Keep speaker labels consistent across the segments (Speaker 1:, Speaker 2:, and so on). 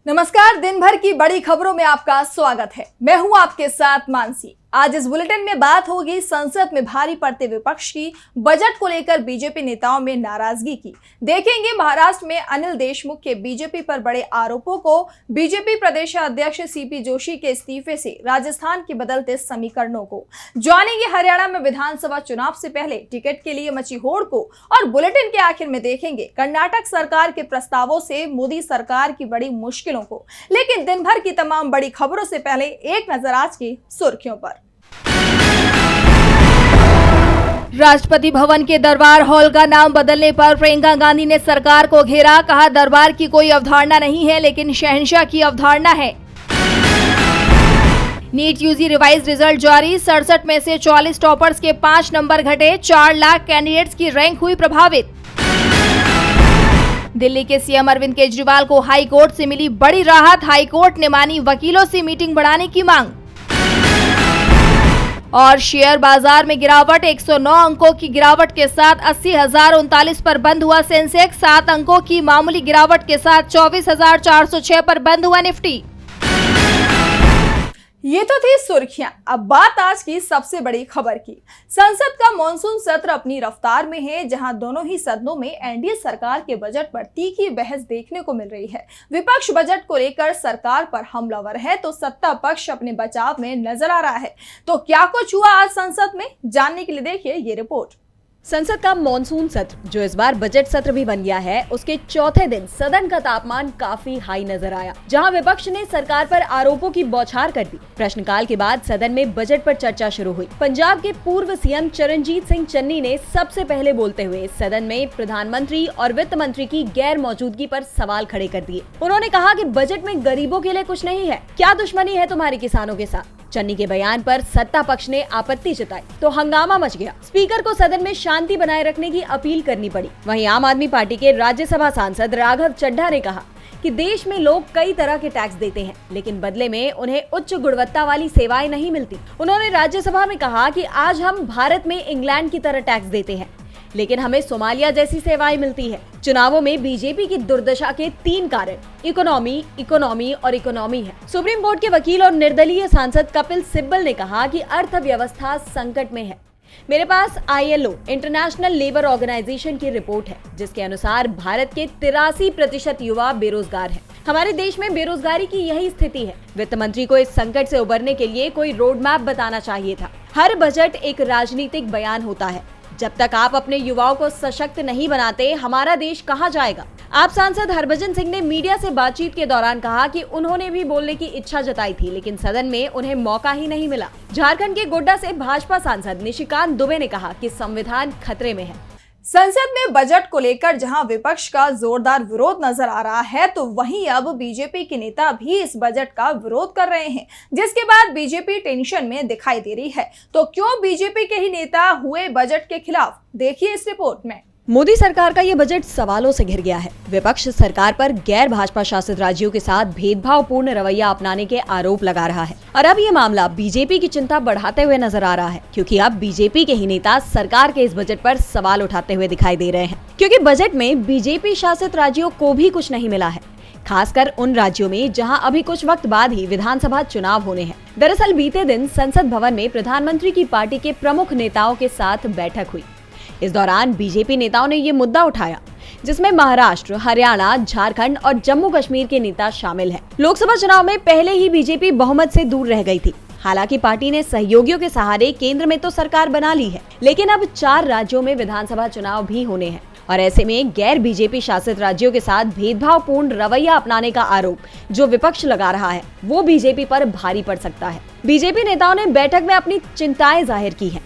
Speaker 1: नमस्कार। दिन भर की बड़ी खबरों में आपका स्वागत है। मैं हूं आपके साथ मानसी। आज इस बुलेटिन में बात होगी संसद में भारी पड़ते विपक्ष की, बजट को लेकर बीजेपी नेताओं में नाराजगी की। देखेंगे महाराष्ट्र में अनिल देशमुख के बीजेपी पर बड़े आरोपों को, बीजेपी प्रदेश अध्यक्ष सीपी जोशी के इस्तीफे से राजस्थान के बदलते समीकरणों को, जानेंगे हरियाणा में विधानसभा चुनाव से पहले टिकट के लिए मची होड़ को, और बुलेटिन के आखिर में देखेंगे कर्नाटक सरकार के प्रस्तावों से मोदी सरकार की बड़ी मुश्किलों को। लेकिन दिन भर की तमाम बड़ी खबरों से पहले एक नजर आज की सुर्खियों पर। राष्ट्रपति भवन के दरबार हॉल का नाम बदलने पर प्रियंका गांधी ने सरकार को घेरा। कहा, दरबार की कोई अवधारणा नहीं है, लेकिन शहंशाह की अवधारणा है। नीट यूजी रिवाइज रिजल्ट जारी। 67 में से 44 टॉपर्स के 5 नंबर घटे। 4 लाख कैंडिडेट्स की रैंक हुई प्रभावित। दिल्ली के सीएम अरविंद केजरीवाल को हाई कोर्ट से मिली बड़ी राहत। हाई कोर्ट ने मानी वकीलों से मीटिंग बढ़ाने की मांग। और शेयर बाजार में गिरावट। 109 अंकों की गिरावट के साथ 80,039 पर बंद हुआ सेंसेक्स। 7 अंकों की मामूली गिरावट के साथ 24,406 पर बंद हुआ निफ्टी। ये तो थी सुर्खियां। अब बात आज की सबसे बड़ी खबर की। संसद का मॉनसून सत्र अपनी रफ्तार में है, जहां दोनों ही सदनों में एनडीए सरकार के बजट पर तीखी बहस देखने को मिल रही है। विपक्ष बजट को लेकर सरकार पर हमलावर है, तो सत्ता पक्ष अपने बचाव में नजर आ रहा है। तो क्या कुछ हुआ आज संसद में, जानने के लिए देखिए ये रिपोर्ट।
Speaker 2: संसद का मॉनसून सत्र, जो इस बार बजट सत्र भी बन गया है, उसके चौथे दिन सदन का तापमान काफी हाई नजर आया, जहां विपक्ष ने सरकार पर आरोपों की बौछार कर दी। प्रश्नकाल के बाद सदन में बजट पर चर्चा शुरू हुई। पंजाब के पूर्व सीएम चरणजीत सिंह चन्नी ने सबसे पहले बोलते हुए सदन में प्रधानमंत्री और वित्त मंत्री की गैर मौजूदगी पर सवाल खड़े कर दिए। उन्होंने कहा कि बजट में गरीबों के लिए कुछ नहीं है, क्या दुश्मनी है तुम्हारे किसानों के साथ। चन्नी के बयान पर सत्ता पक्ष ने आपत्ति जताई तो हंगामा मच गया। स्पीकर को सदन में शांति बनाए रखने की अपील करनी पड़ी। वहीं आम आदमी पार्टी के राज्यसभा सांसद राघव चड्ढा ने कहा कि देश में लोग कई तरह के टैक्स देते हैं, लेकिन बदले में उन्हें उच्च गुणवत्ता वाली सेवाएं नहीं मिलती। उन्होंने राज्यसभा में कहा कि आज हम भारत में इंग्लैंड की तरह टैक्स देते हैं, लेकिन हमें सोमालिया जैसी सेवाएं मिलती है। चुनावों में बीजेपी की दुर्दशा के 3 कारण इकोनॉमी और इकोनॉमी है। सुप्रीम कोर्ट के वकील और निर्दलीय सांसद कपिल सिब्बल ने कहा कि अर्थव्यवस्था संकट में है। मेरे पास ILO इंटरनेशनल लेबर ऑर्गेनाइजेशन की रिपोर्ट है, जिसके अनुसार भारत के 83% युवा बेरोजगार हैं। हमारे देश में बेरोजगारी की यही स्थिति है। वित्त मंत्री को इस संकट से उबरने के लिए कोई रोड मैप बताना चाहिए था। हर बजट एक राजनीतिक बयान होता है। जब तक आप अपने युवाओं को सशक्त नहीं बनाते, हमारा देश कहां जाएगा। आप सांसद हरभजन सिंह ने मीडिया से बातचीत के दौरान कहा कि उन्होंने भी बोलने की इच्छा जताई थी, लेकिन सदन में उन्हें मौका ही नहीं मिला। झारखंड के गोड्डा से भाजपा सांसद निशिकांत दुबे ने कहा कि संविधान खतरे में है।
Speaker 1: संसद में बजट को लेकर जहां विपक्ष का जोरदार विरोध नजर आ रहा है, तो वहीं अब बीजेपी के नेता भी इस बजट का विरोध कर रहे हैं, जिसके बाद बीजेपी टेंशन में दिखाई दे रही है। तो क्यों बीजेपी के ही नेता हुए बजट के खिलाफ, देखिए इस रिपोर्ट में।
Speaker 2: मोदी सरकार का ये बजट सवालों से घिर गया है। विपक्ष सरकार पर गैर भाजपा शासित राज्यों के साथ भेदभावपूर्ण रवैया अपनाने के आरोप लगा रहा है, और अब ये मामला बीजेपी की चिंता बढ़ाते हुए नजर आ रहा है, क्योंकि अब बीजेपी के ही नेता सरकार के इस बजट पर सवाल उठाते हुए दिखाई दे रहे हैं। क्योंकि बजट में बीजेपी शासित राज्यों को भी कुछ नहीं मिला है, खासकर उन राज्यों में जहां अभी कुछ वक्त बाद ही विधानसभा चुनाव होने हैं। दरअसल बीते दिन संसद भवन में प्रधानमंत्री की पार्टी के प्रमुख नेताओं के साथ बैठक हुई। इस दौरान बीजेपी नेताओं ने ये मुद्दा उठाया, जिसमें महाराष्ट्र, हरियाणा, झारखंड और जम्मू कश्मीर के नेता शामिल हैं। लोकसभा चुनाव में पहले ही बीजेपी बहुमत से दूर रह गई थी। हालांकि पार्टी ने सहयोगियों के सहारे केंद्र में तो सरकार बना ली है, लेकिन अब 4 राज्यों में विधानसभा चुनाव भी होने हैं, और ऐसे में गैर बीजेपी शासित राज्यों के साथ भेदभावपूर्ण रवैया अपनाने का आरोप जो विपक्ष लगा रहा है, वो बीजेपी पर भारी पड़ सकता है। बीजेपी नेताओं ने बैठक में अपनी चिंताएं जाहिर की हैं।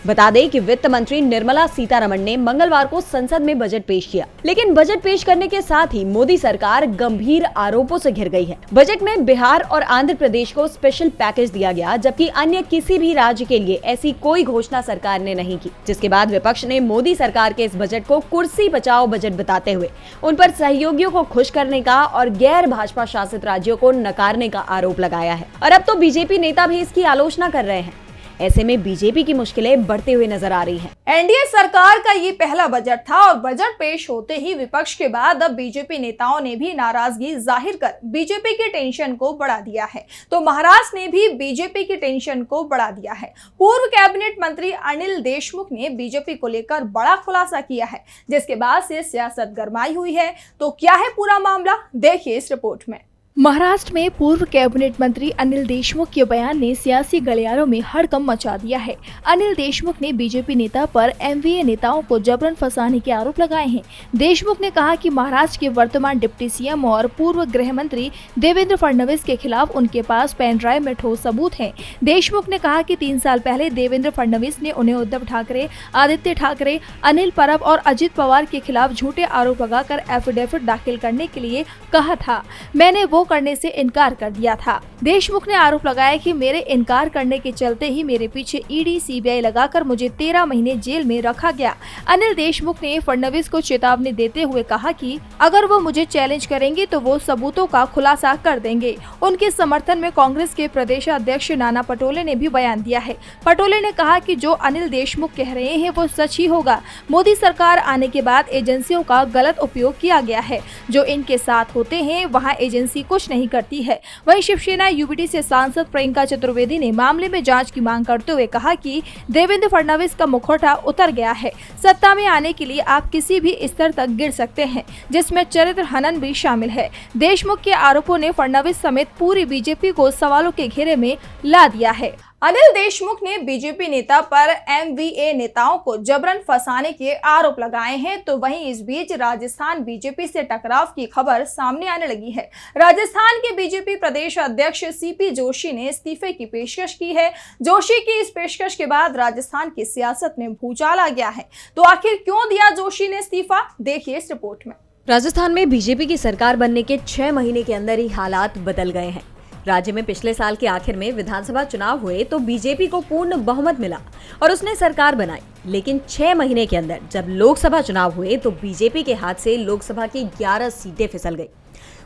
Speaker 2: बता दें कि वित्त मंत्री निर्मला सीतारमण ने मंगलवार को संसद में बजट पेश किया, लेकिन बजट पेश करने के साथ ही मोदी सरकार गंभीर आरोपों से घिर गई है। बजट में बिहार और आंध्र प्रदेश को स्पेशल पैकेज दिया गया, जबकि अन्य किसी भी राज्य के लिए ऐसी कोई घोषणा सरकार ने नहीं की, जिसके बाद विपक्ष ने मोदी सरकार के इस बजट को कुर्सी बचाओ बजट बताते हुए उन पर सहयोगियों को खुश करने का और गैर भाजपा शासित राज्यों को नकारने का आरोप लगाया है। और अब तो बीजेपी नेता भी इसकी आलोचना कर रहे हैं। ऐसे में बीजेपी की मुश्किलें बढ़ते हुए नजर आ रही हैं।
Speaker 1: एनडीए सरकार का ये पहला बजट था और बजट पेश होते ही विपक्ष के बाद अब बीजेपी नेताओं ने भी नाराजगी जाहिर कर बीजेपी की टेंशन को बढ़ा दिया है। तो महाराष्ट्र ने भी बीजेपी की टेंशन को बढ़ा दिया है। पूर्व कैबिनेट मंत्री अनिल देशमुख ने बीजेपी को लेकर बड़ा खुलासा किया है, जिसके बाद से सियासत गरमाई हुई है। तो क्या है पूरा मामला, देखिए इस रिपोर्ट में।
Speaker 3: महाराष्ट्र में पूर्व कैबिनेट मंत्री अनिल देशमुख के बयान ने सियासी गलियारों में हड़कंप मचा दिया है। अनिल देशमुख ने बीजेपी नेता पर एमवीए नेताओं को जबरन फंसाने के आरोप लगाए हैं। देशमुख ने कहा कि महाराष्ट्र के वर्तमान डिप्टी सीएम और पूर्व गृह मंत्री देवेंद्र फडणवीस के खिलाफ उनके पास पेन ड्राइव में ठोस सबूत हैं। देशमुख ने कहा कि 3 साल पहले देवेंद्र फडणवीस ने उन्हें उद्धव ठाकरे, आदित्य ठाकरे, अनिल परब और अजित पवार के खिलाफ झूठे आरोप लगाकर एफिडेविट दाखिल करने के लिए कहा था। मैंने वो करने से इनकार कर दिया था। देशमुख ने आरोप लगाया कि मेरे इनकार करने के चलते ही मेरे पीछे ईडी सीबीआई लगाकर मुझे 13 महीने जेल में रखा गया। अनिल देशमुख ने फडणवीस को चेतावनी देते हुए कहा कि अगर वो मुझे चैलेंज करेंगे तो वो सबूतों का खुलासा कर देंगे। उनके समर्थन में कांग्रेस के प्रदेश अध्यक्ष नाना पटोले ने भी बयान दिया है। पटोले ने कहा कि जो अनिल देशमुख कह रहे हैं वो सच ही होगा। मोदी सरकार आने के बाद एजेंसियों का गलत उपयोग किया गया है। जो इनके साथ होते हैं वहाँ एजेंसी कुछ नहीं करती है। वहीं शिवसेना यूबीटी से सांसद प्रियंका चतुर्वेदी ने मामले में जांच की मांग करते हुए कहा कि देवेंद्र फडणवीस का मुखौटा उतर गया है। सत्ता में आने के लिए आप किसी भी स्तर तक गिर सकते हैं, जिसमें चरित्र हनन भी शामिल है। देशमुख के आरोपों ने फडणवीस समेत पूरी बीजेपी को सवालों के घेरे में ला दिया है। अनिल देशमुख ने बीजेपी नेता पर एमवीए नेताओं को जबरन फंसाने के आरोप लगाए हैं। तो वहीं इस बीच राजस्थान बीजेपी से टकराव की खबर सामने आने लगी है। राजस्थान के बीजेपी प्रदेश अध्यक्ष सीपी जोशी ने इस्तीफे की पेशकश की है। जोशी की इस पेशकश के बाद राजस्थान की सियासत में भूचाल आ गया है। तो आखिर क्यों दिया जोशी ने इस्तीफा, देखिए इस रिपोर्ट में।
Speaker 2: राजस्थान में बीजेपी की सरकार बनने के 6 महीने के अंदर ही हालात बदल गए हैं। राज्य में पिछले साल के आखिर में विधानसभा चुनाव हुए तो बीजेपी को पूर्ण बहुमत मिला और उसने सरकार बनाई। लेकिन 6 महीने के अंदर जब लोकसभा चुनाव हुए तो बीजेपी के हाथ से लोकसभा की 11 सीटें फिसल गई।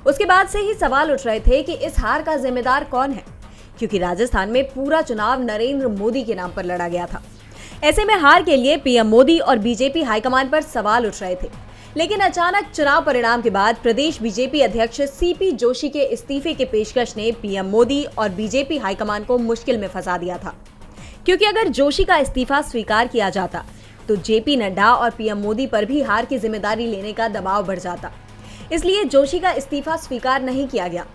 Speaker 2: उसके बाद से ही सवाल उठ रहे थे कि इस हार का जिम्मेदार कौन है, क्योंकि राजस्थान में पूरा चुनाव नरेंद्र मोदी के नाम पर लड़ा गया था। ऐसे में हार के लिए पीएम मोदी और बीजेपी हाईकमान पर सवाल उठ रहे थे। लेकिन अचानक चुनाव परिणाम के बाद प्रदेश बीजेपी अध्यक्ष सीपी जोशी के इस्तीफे के पेशकश ने पीएम मोदी और बीजेपी हाईकमान को मुश्किल में फंसा दिया था, क्योंकि अगर जोशी का इस्तीफा स्वीकार किया जाता तो जेपी नड्डा और पीएम मोदी पर भी हार की जिम्मेदारी लेने का दबाव बढ़ जाता। इसलिए जोशी का इस्तीफा स्वीकार नहीं किया गया।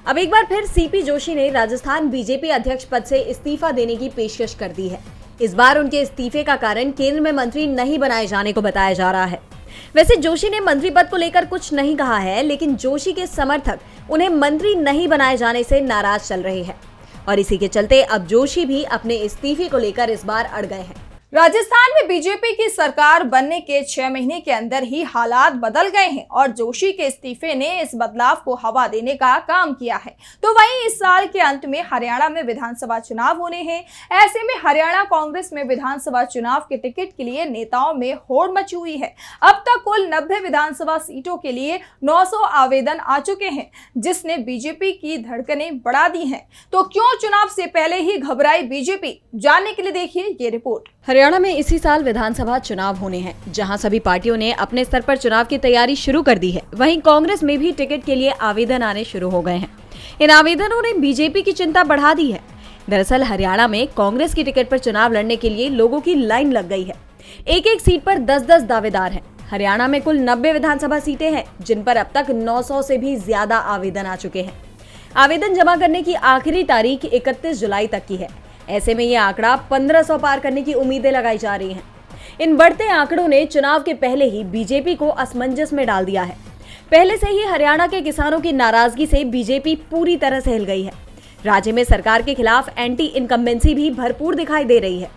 Speaker 2: अब एक बार फिर सीपी जोशी ने राजस्थान बीजेपी अध्यक्ष पद से इस्तीफा देने की पेशकश कर दी है। इस बार उनके इस्तीफे का कारण केंद्र में मंत्री नहीं बनाए जाने को बताया जा रहा है। वैसे जोशी ने मंत्री पद को लेकर कुछ नहीं कहा है, लेकिन जोशी के समर्थक उन्हें मंत्री नहीं बनाए जाने से नाराज चल रहे हैं और इसी के चलते अब जोशी भी अपने इस्तीफे को लेकर इस बार अड़ गए हैं।
Speaker 1: राजस्थान में बीजेपी की सरकार बनने के 6 महीने के अंदर ही हालात बदल गए हैं और जोशी के इस्तीफे ने इस बदलाव को हवा देने का काम किया है। तो वहीं इस साल के अंत में हरियाणा में विधानसभा चुनाव होने हैं। ऐसे में हरियाणा कांग्रेस में विधानसभा चुनाव के टिकट के लिए नेताओं में होड़ मची हुई है। अब तक कुल 90 विधानसभा सीटों के लिए 900 आवेदन आ चुके हैं, जिसने बीजेपी की धड़कनें बढ़ा दी हैं। तो क्यों चुनाव से पहले ही घबराई बीजेपी, जानने के लिए देखिए ये रिपोर्ट।
Speaker 2: हरियाणा में इसी साल विधानसभा चुनाव होने हैं, जहां सभी पार्टियों ने अपने स्तर पर चुनाव की तैयारी शुरू कर दी है। वहीं कांग्रेस में भी टिकट के लिए आवेदन आने शुरू हो गए हैं। इन आवेदनों ने बीजेपी की चिंता बढ़ा दी है। दरअसल हरियाणा में कांग्रेस की टिकट पर चुनाव लड़ने के लिए लोगों की लाइन लग गई है। एक एक सीट पर 10-10 दावेदार हैं। हरियाणा में कुल 90 विधानसभा सीटें हैं, जिन पर अब तक 900 से भी ज्यादा आवेदन आ चुके हैं। आवेदन जमा करने की आखिरी तारीख 31 जुलाई तक की है। ऐसे में यह आंकड़ा 1500 पार करने की उम्मीदें लगाई जा रही हैं। इन बढ़ते आंकड़ों ने चुनाव के पहले ही बीजेपी को असमंजस में डाल दिया है। पहले से ही हरियाणा के किसानों की नाराजगी से बीजेपी पूरी तरह से हिल गई है। राज्य में सरकार के खिलाफ एंटी इनकम्बेंसी भी भरपूर दिखाई दे रही है।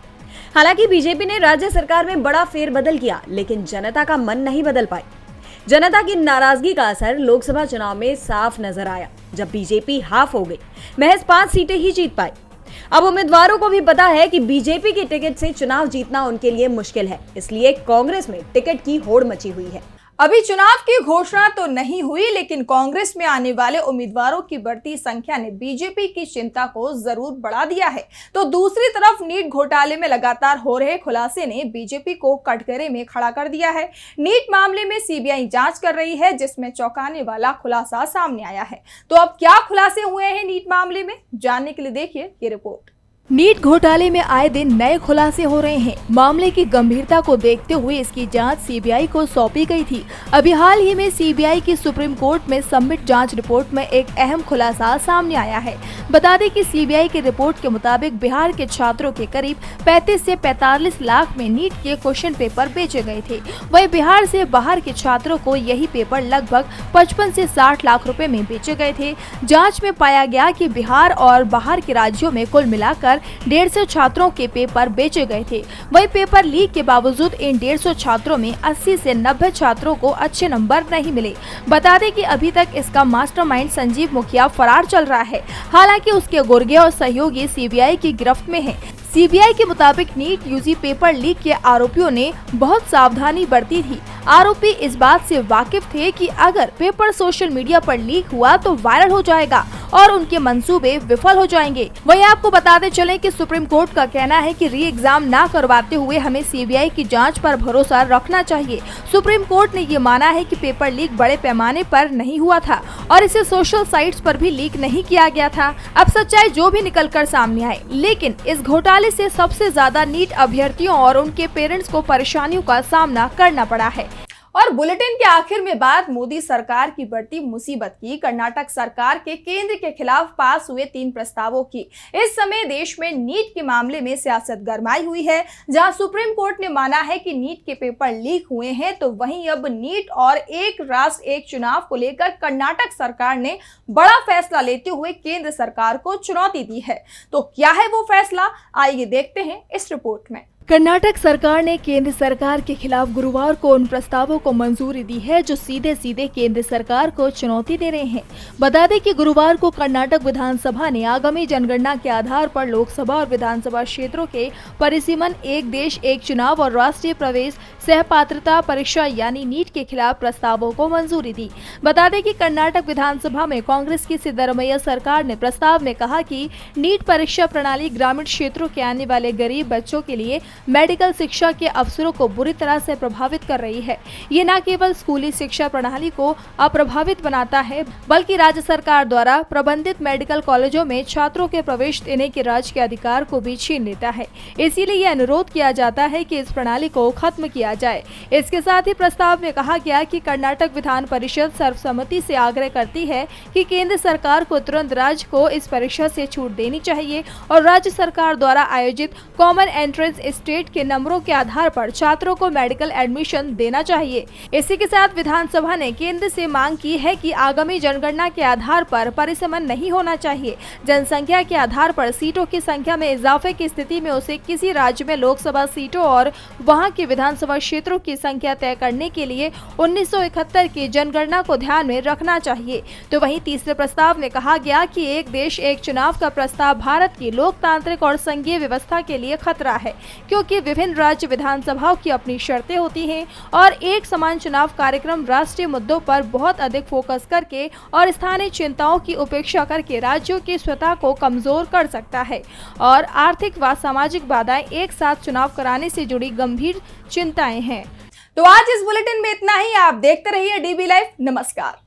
Speaker 2: हालांकि बीजेपी ने राज्य सरकार में बड़ा फेरबदल किया, लेकिन जनता का मन नहीं बदल पाई। जनता की नाराजगी का असर लोकसभा चुनाव में साफ नजर आया, जब बीजेपी हाफ हो गई, महज 5 सीटें ही जीत पाई। अब उम्मीदवारों को भी पता है कि बीजेपी के टिकट से चुनाव जीतना उनके लिए मुश्किल है, इसलिए कांग्रेस में टिकट की होड़ मची हुई है।
Speaker 1: अभी चुनाव की घोषणा तो नहीं हुई, लेकिन कांग्रेस में आने वाले उम्मीदवारों की बढ़ती संख्या ने बीजेपी की चिंता को जरूर बढ़ा दिया है। तो दूसरी तरफ नीट घोटाले में लगातार हो रहे खुलासे ने बीजेपी को कटघरे में खड़ा कर दिया है। नीट मामले में सीबीआई जांच कर रही है, जिसमें चौंकाने वाला खुलासा सामने आया है। तो अब क्या खुलासे हुए हैं नीट मामले में, जानने के लिए देखिए ये रिपोर्ट।
Speaker 3: नीट घोटाले में आए दिन नए खुलासे हो रहे हैं। मामले की गंभीरता को देखते हुए इसकी जांच सीबीआई को सौंपी गई थी। अभी हाल ही में सीबीआई की सुप्रीम कोर्ट में सबमिट जांच रिपोर्ट में एक अहम खुलासा सामने आया है। बता दें कि सीबीआई की रिपोर्ट के मुताबिक बिहार के छात्रों के करीब 35 से 45 लाख में नीट के क्वेश्चन पेपर बेचे गए थे। वहीं बिहार से बाहर के छात्रों को यही पेपर लगभग 55 से 60 लाख रुपए में बेचे गए थे। जाँच में पाया गया कि बिहार और बाहर के राज्यों में कुल मिलाकर 150 छात्रों के पेपर बेचे गए थे। वही पेपर लीक के बावजूद इन 150 छात्रों में 80 से 90 छात्रों को अच्छे नंबर नहीं मिले। बता दें कि अभी तक इसका मास्टरमाइंड संजीव मुखिया फरार चल रहा है। हालांकि उसके गुर्गे और सहयोगी सीबीआई की गिरफ्त में हैं। सीबीआई के मुताबिक नीट यूजी पेपर लीक के आरोपियों ने बहुत सावधानी बरती थी। आरोपी इस बात से वाकिफ थे कि अगर पेपर सोशल मीडिया पर लीक हुआ तो वायरल हो जाएगा और उनके मंसूबे विफल हो जाएंगे। वहीं आपको बताते चलें कि सुप्रीम कोर्ट का कहना है कि री एग्जाम ना करवाते हुए हमें सीबीआई की जांच पर भरोसा रखना चाहिए। सुप्रीम कोर्ट ने ये माना है कि पेपर लीक बड़े पैमाने पर नहीं हुआ था और इसे सोशल साइट्स पर भी लीक नहीं किया गया था। अब सच्चाई जो भी निकल कर सामने आए, लेकिन इस घोटाले से सबसे ज्यादा नीट अभ्यर्थियों और उनके पेरेंट्स को परेशानियों का सामना करना पड़ा है।
Speaker 1: और बुलेटिन के आखिर में बात मोदी सरकार की बढ़ती मुसीबत की। कर्नाटक सरकार के केंद्र के खिलाफ पास हुए 3 प्रस्तावों की। इस समय देश में नीट के मामले में सियासत गरमाई हुई है। जहां सुप्रीम कोर्ट ने माना है कि नीट के पेपर लीक हुए हैं, तो वहीं अब नीट और एक राष्ट्र एक चुनाव को लेकर कर्नाटक सरकार ने बड़ा फैसला लेते हुए केंद्र सरकार को चुनौती दी है। तो क्या है वो फैसला, आइए देखते हैं इस रिपोर्ट में।
Speaker 3: कर्नाटक सरकार ने केंद्र सरकार के खिलाफ गुरुवार को उन प्रस्तावों को मंजूरी दी है जो सीधे सीधे केंद्र सरकार को चुनौती दे रहे हैं। बता दें कि गुरुवार को कर्नाटक विधानसभा ने आगामी जनगणना के आधार पर लोकसभा और विधानसभा क्षेत्रों के परिसीमन, एक देश एक चुनाव और राष्ट्रीय प्रवेश सहपात्रता परीक्षा यानी नीट के खिलाफ प्रस्तावों को मंजूरी दी। बता दें कि कर्नाटक विधानसभा में कांग्रेस की सिद्धरमैया सरकार ने प्रस्ताव में कहा कि नीट परीक्षा प्रणाली ग्रामीण क्षेत्रों के आने वाले गरीब बच्चों के लिए मेडिकल शिक्षा के अवसरों को बुरी तरह से प्रभावित कर रही है। ये न केवल स्कूली शिक्षा प्रणाली को अप्रभावित बनाता है, बल्कि राज्य सरकार द्वारा प्रबंधित मेडिकल कॉलेजों में छात्रों के प्रवेश देने के राज्य के अधिकार को भी छीन लेता है। इसीलिए यह अनुरोध किया जाता है कि इस प्रणाली को खत्म किया जाए। इसके साथ ही प्रस्ताव में कहा गया कि कर्नाटक विधान परिषद सर्वसम्मति से आग्रह करती है कि केंद्र सरकार को तुरंत राज्य को इस परीक्षा से छूट देनी चाहिए और राज्य सरकार द्वारा आयोजित कॉमन एंट्रेंस स्टेट के नंबरों के आधार पर छात्रों को मेडिकल एडमिशन देना चाहिए। इसी के साथ विधानसभा ने केंद्र से मांग की है कि आगामी जनगणना के आधार पर परिसीमन नहीं होना चाहिए। जनसंख्या के आधार पर सीटों की संख्या में इजाफे की स्थिति में उसे किसी राज्य में लोकसभा सीटों और वहां के विधानसभा क्षेत्रों की संख्या तय करने के लिए 1971 की जनगणना को ध्यान में रखना चाहिए। तो वहीं तीसरे प्रस्ताव में कहा गया कि एक देश एक चुनाव का प्रस्ताव भारत की लोकतांत्रिक और संघीय व्यवस्था के लिए खतरा है, क्योंकि विभिन्न राज्य विधानसभाओं की अपनी शर्तें होती हैं और एक समान चुनाव कार्यक्रम राष्ट्रीय मुद्दों पर बहुत अधिक फोकस करके और स्थानीय चिंताओं की उपेक्षा करके राज्यों की स्वतः को कमजोर कर सकता है और आर्थिक व सामाजिक बाधाएं एक साथ चुनाव कराने से जुड़ी गंभीर चिंताएं हैं।
Speaker 1: तो आज इस बुलेटिन में इतना ही। आप देखते रहिए डीबी लाइव। नमस्कार।